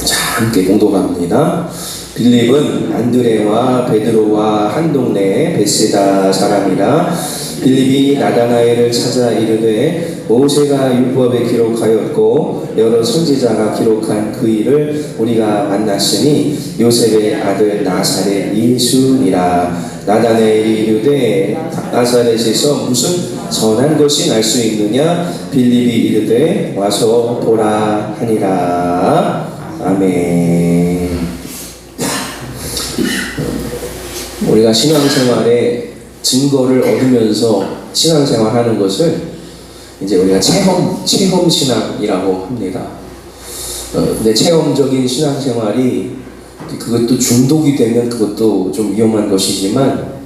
자, 함께 공독합니다. 빌립은 안드레와 베드로와 한 동네 베세다 사람이라. 빌립이 나다나엘을 찾아 이르되 모세가 율법에 기록하였고 여러 선지자가 기록한 그 일을 우리가 만났으니 요셉의 아들 나사렛 예수니라. 나다나엘이 이르되 나사렛에서 무슨 선한 것이 날 수 있느냐? 빌립이 이르되 와서 보라 하니라. 아멘. 우리가 신앙생활에 증거를 얻으면서 신앙생활하는 것을 이제 우리가 체험 신앙이라고 합니다. 근데 체험적인 신앙생활이 그것도 중독이 되면 그것도 좀 위험한 것이지만,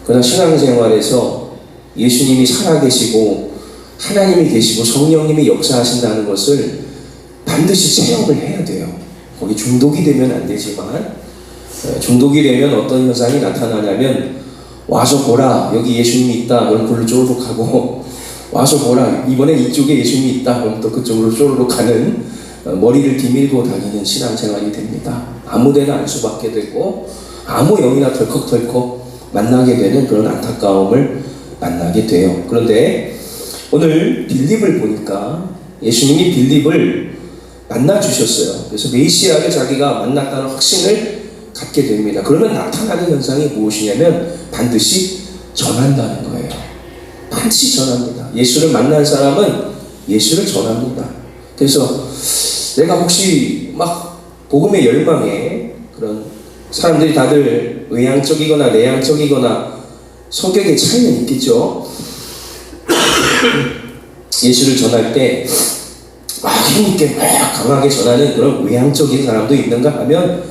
그러나 신앙생활에서 예수님이 살아계시고 하나님이 계시고 성령님이 역사하신다는 것을 반드시 체험을 해야 돼요. 거기 중독이 되면 안 되지만, 중독이 되면 어떤 현상이 나타나냐면, 와서 보라 여기 예수님이 있다 그럼 그걸로 쪼르륵 하고, 와서 보라 이번엔 이쪽에 예수님이 있다 그럼 또 그쪽으로 쪼르륵 가는, 머리를 디밀고 다니는 신앙생활이 됩니다. 아무데나 알 수밖에 되고 아무 영이나 덜컥덜컥 만나게 되는 그런 안타까움을 만나게 돼요. 그런데 오늘 빌립을 보니까 예수님이 빌립을 만나주셨어요. 그래서 메시아를 자기가 만났다는 확신을 갖게 됩니다. 그러면 나타나는 현상이 무엇이냐면 반드시 전한다는 거예요. 반드시 전합니다. 예수를 만난 사람은 예수를 전합니다. 그래서 내가 혹시 막 복음의 열망에, 그런 사람들이 다들 외향적이거나 내향적이거나 성격의 차이는 있겠죠. 예수를 전할 때 막 힘있게 막 강하게 전하는 그런 외향적인 사람도 있는가 하면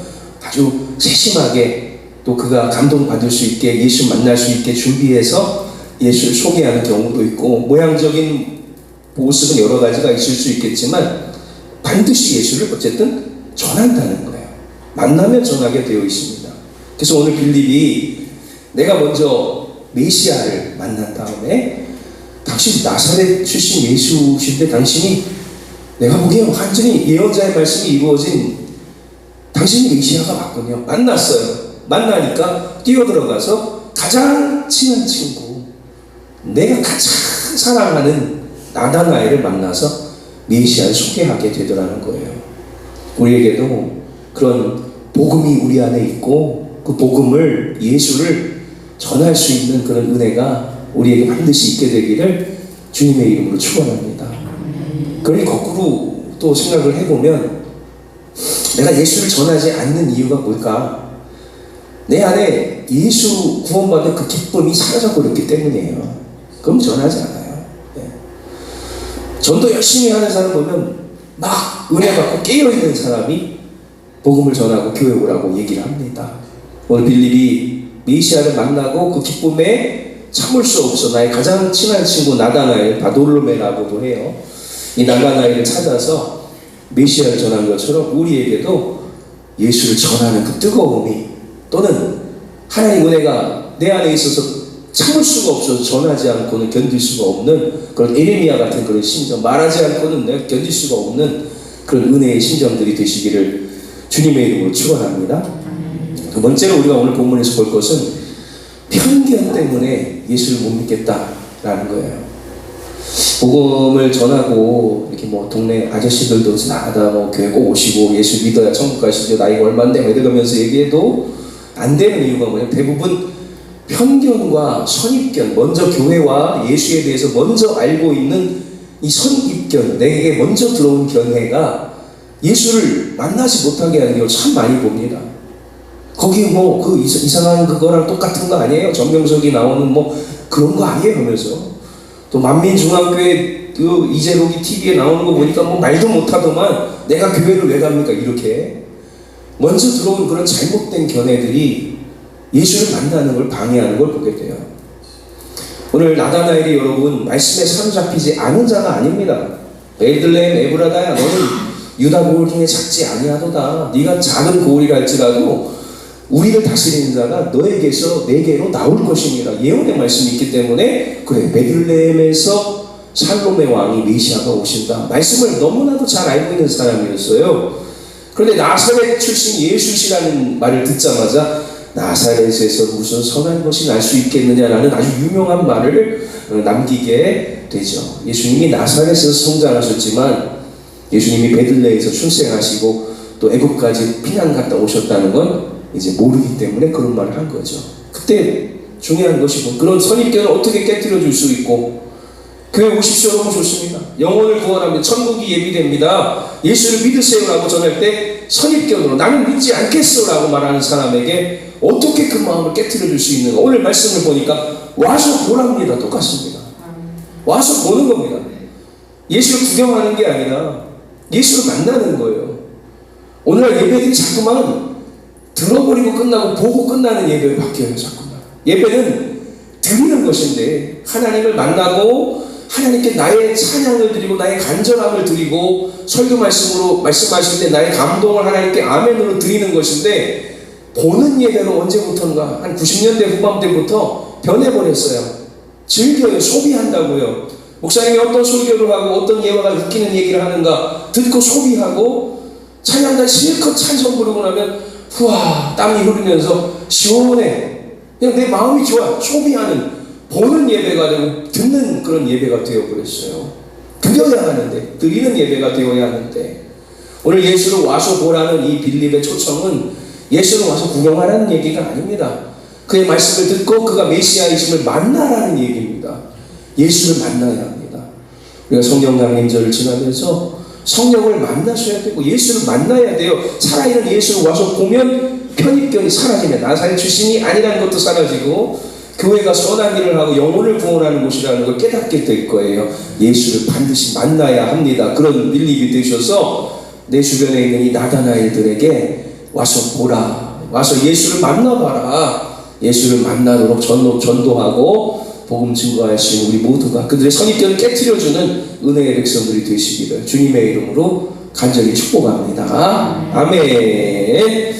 아주 세심하게 또 그가 감동받을 수 있게 예수 만날 수 있게 준비해서 예수를 소개하는 경우도 있고, 모양적인 모습은 여러 가지가 있을 수 있겠지만 반드시 예수를 어쨌든 전한다는 거예요. 만나면 전하게 되어 있습니다. 그래서 오늘 빌립이 내가 먼저 메시아를 만난 다음에, 당신 나사렛 출신 예수신데 당신이, 내가 보기에 완전히 예언자의 말씀이 이루어진 당신이 메시아가 맞군요. 만났어요. 만나니까 뛰어들어가서 가장 친한 친구, 내가 가장 사랑하는 나다나엘을 만나서 메시아를 소개하게 되더라는 거예요. 우리에게도 그런 복음이 우리 안에 있고 그 복음을, 예수를 전할 수 있는 그런 은혜가 우리에게 반드시 있게 되기를 주님의 이름으로 축원합니다. 그러니 거꾸로 또 생각을 해보면, 내가 예수를 전하지 않는 이유가 뭘까? 내 안에 예수 구원받는 그 기쁨이 사라져버렸기 때문이에요. 그럼 전하지 않아요. 전도 열심히 하는 사람 보면 막 은혜 받고 깨어있는 사람이 복음을 전하고 교회 오라고 얘기를 합니다. 오늘 빌립이 메시아를 만나고 그 기쁨에 참을 수 없어 나의 가장 친한 친구 나다나엘, 바돌로메라고도 해요. 이 나다나엘을 찾아서 메시아를 전한 것처럼 우리에게도 예수를 전하는 그 뜨거움이, 또는 하나님 은혜가 내 안에 있어서 참을 수가 없어서 전하지 않고는 견딜 수가 없는 그런 에레미야 같은 그런 심정, 말하지 않고는 내가 견딜 수가 없는 그런 은혜의 심정들이 되시기를 주님의 이름으로 축원합니다. 두 번째로 우리가 오늘 본문에서 볼 것은 편견 때문에 예수를 못 믿겠다라는 거예요. 복음을 전하고 이렇게 뭐 동네 아저씨들도 나가다 뭐 교회 꼭 오시고 예수 믿어야 천국 가시죠, 나이가 얼마인데 이러면서 얘기해도 안 되는 이유가 뭐냐면 대부분 편견과 선입견, 먼저 교회와 예수에 대해서 먼저 알고 있는 이 선입견, 내게 먼저 들어온 견해가 예수를 만나지 못하게 하는 경우 참 많이 봅니다. 거기 뭐 그 이상한 그거랑 똑같은 거 아니에요? 전명석이 나오는 뭐 그런 거 아니에요? 하면서 또 만민중앙교회 그 이재록이 TV에 나오는 거 보니까 뭐 말도 못하더만 내가 교회를 왜 갑니까? 이렇게 먼저 들어온 그런 잘못된 견해들이 예수를 만나는 걸 방해하는 걸 보게 돼요. 오늘 나다나엘이 여러분 말씀에 사로잡히지 않은 자가 아닙니다. 베들레헴 에브라다야, 너는 유다 고을 중에 작지 아니하도다. 네가 작은 고을이라 할지라도 우리를 다스리는 자가 너에게서 내게로 나올 것입니다. 예언의 말씀이 있기 때문에 그래, 베들레헴에서 살롬의 왕이 메시아가 오신다. 말씀을 너무나도 잘 알고 있는 사람이었어요. 그런데 나사렛 출신 예수시라는 말을 듣자마자 나사렛에서 무슨 선한 것이 날 수 있겠느냐라는 아주 유명한 말을 남기게 되죠. 예수님이 나사렛에서 성장하셨지만 예수님이 베들레헴에서 출생하시고 또 애굽까지 피난 갔다 오셨다는 건 이제 모르기 때문에 그런 말을 한 거죠. 그때 중요한 것이 뭐 그런 선입견을 어떻게 깨뜨려 줄 수 있고, 교회 오십시오. 너무 좋습니다. 영혼을 구원합니다. 천국이 예비됩니다. 예수를 믿으세요라고 전할 때 선입견으로 나는 믿지 않겠어라고 말하는 사람에게 어떻게 그 마음을 깨뜨려 줄 수 있는가. 오늘 말씀을 보니까 와서 보랍니다. 똑같습니다. 와서 보는 겁니다. 예수를 구경하는 게 아니라 예수를 만나는 거예요. 오늘날 예배들이 자꾸만 들어버리고 끝나고 보고 끝나는 예배로 바뀌어요. 자꾸만. 예배는 드리는 것인데 하나님을 만나고 하나님께 나의 찬양을 드리고 나의 간절함을 드리고 설교 말씀으로 말씀하실 때 나의 감동을 하나님께 아멘으로 드리는 것인데, 보는 예배로 언제부턴가 한 90년대 후반대부터 변해버렸어요. 즐겨요. 소비한다고요. 목사님이 어떤 설교를 하고 어떤 예화가 웃기는 얘기를 하는가 듣고 소비하고, 찬양단 실컷 찬송 부르고 나면 후와 땀이 흐르면서 시원해. 그냥 내 마음이 좋아. 소비하는, 보는 예배가 되고 듣는 그런 예배가 되어버렸어요. 드려야 하는데, 드리는 예배가 되어야 하는데, 오늘 예수를 와서 보라는 이 빌립의 초청은 예수를 와서 구경하라는 얘기가 아닙니다. 그의 말씀을 듣고 그가 메시아이심을 만나라는 얘기입니다. 예수를 만나야 합니다. 우리가 성령 강림절을 지나면서 성령을 만나셔야 되고 예수를 만나야 돼요. 살아있는 예수를 와서 보면 편입견이 사라지면 나사렛 출신이 아니라는 것도 사라지고 교회가 선한 일을 하고 영혼을 구원하는 곳이라는 걸 깨닫게 될 거예요. 예수를 반드시 만나야 합니다. 그런 빌립이 되셔서 내 주변에 있는 이 나다나엘들에게 와서 보라, 와서 예수를 만나봐라, 예수를 만나도록 전도하고 복음 증거할 수 있는 우리 모두가 그들의 선입견을 깨트려주는 은혜의 백성들이 되시기를 주님의 이름으로 간절히 축복합니다. 아멘.